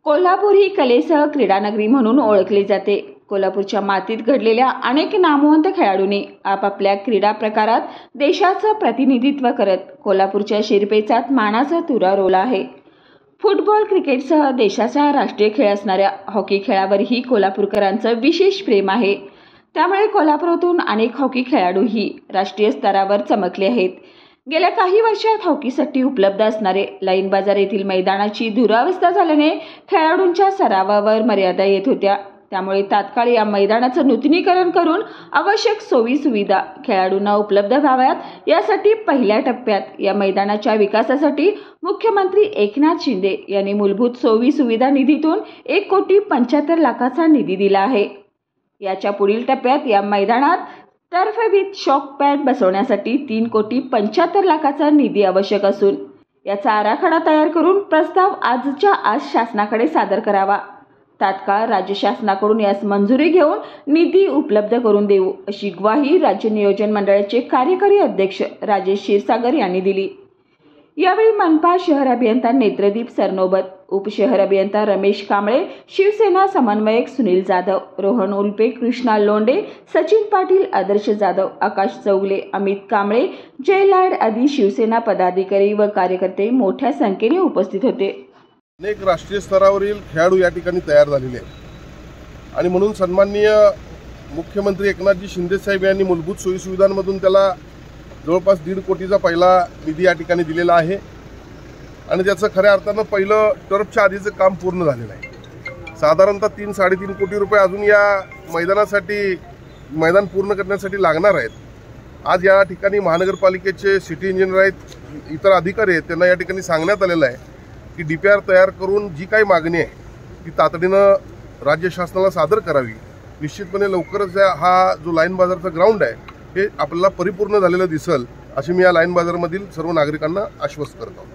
कोल्हापूर ही कलेसह क्रीडानगरी म्हणून ओळखली जाते। कोल्हापूरच्या मातीत घडलेल्या अनेक नामवंत खेळाडूंनी आपापल्या क्रीडा प्रकारात देशाचं प्रतिनिधित्व करत कोल्हापूरच्या शिरपेचात मानाचा तुरा रोवला आहे। फुटबॉल, क्रिकेटसह देशाचा राष्ट्रीय खेळ असणाऱ्या हॉकी खेळावरही कोल्हापूरकरांचं विशेष प्रेम आहे। त्यामुळे कोल्हापुरातून अनेक हॉकी खेळाडूही राष्ट्रीय स्तरावर चमकले आहेत। गेल्या काही वर्षात हॉकीसाठी उपलब्ध असणारे लाईन बाजार येथील मैदानाची दुरावस्था झाल्याने खेळाडूंच्या सरावावर मर्यादा येत होत्या। त्यामुळे तात्काळ या मैदानाचं नूतनीकरण करून आवश्यक सोयी सुविधा खेळाडूंना उपलब्ध व्हाव्यात यासाठी पहिल्या टप्प्यात या मैदानाच्या विकासासाठी मुख्यमंत्री एकनाथ शिंदे यांनी मूलभूत सोयी सुविधा निधीतून 1,75,00,000चा निधी दिला आहे। याच्या पुढील टप्प्यात या मैदानात टर्फ विथ शॉक पॅड बसवण्यासाठी 3,75,00,000चा निधी आवश्यक असून याचा आराखडा तयार करून प्रस्ताव आजच्या आज शासनाकडे सादर करावा। तात्काळ राज्य शासनाकडून यास मंजुरी घेऊन निधी उपलब्ध करून देऊ अशी ग्वाही राज्य नियोजन मंडळाचे कार्यकारी अध्यक्ष राजेश क्षीरसागर यांनी दिली। यावेळी मनपा शहर अभियंता नेत्रदीप सरनोबत, उपशहर अभियंता रमेश कांबळे, शिवसेना समन्वयक सुनील जाधव, रोहन उल्पे, कृष्णा लोंडे, सचिन पाटील, आदर्श जाधव, आकाश चौगले, अमित कांबळे, जय लाड आदी शिवसेना पदाधिकारी व कार्यकर्ते मोठ्या संख्येने उपस्थित होते। अनेक राष्ट्रीय स्तरावरील खेळाडू या ठिकाणी तयार झालेले आहेत आणि म्हणून सन्माननीय मुख्यमंत्री एकनाथजी शिंदे साहेब यांनी मूलभूत सोयी सुविधांमधून त्याला जवळपास 1.5 कोटीचा पहिला निधी या ठिकाणी दिलेला आहे आणि त्याचं खऱ्या अर्थानं पहिलं टर्फच्या आधीचं काम पूर्ण झालेलं आहे। साधारणतः 3-3.5 कोटी रुपये अजून या मैदानासाठी मैदान पूर्ण करण्यासाठी लागणार आहेत। आज या ठिकाणी महानगरपालिकेचे सिटी इंजिनियर आहेत, इतर अधिकारी आहेत, त्यांना या ठिकाणी सांगण्यात आलेलं आहे की DPR तयार करून जी काही मागणी आहे ती तातडीनं राज्य शासनाला सादर करावी। निश्चितपणे लवकरच हा जो लाईन बाजारचा ग्राउंड आहे हे आपल्याला परिपूर्ण झालेलं दिसेल अशी मी या लाईन बाजारमधील सर्व नागरिकांना आश्वस्त करतो।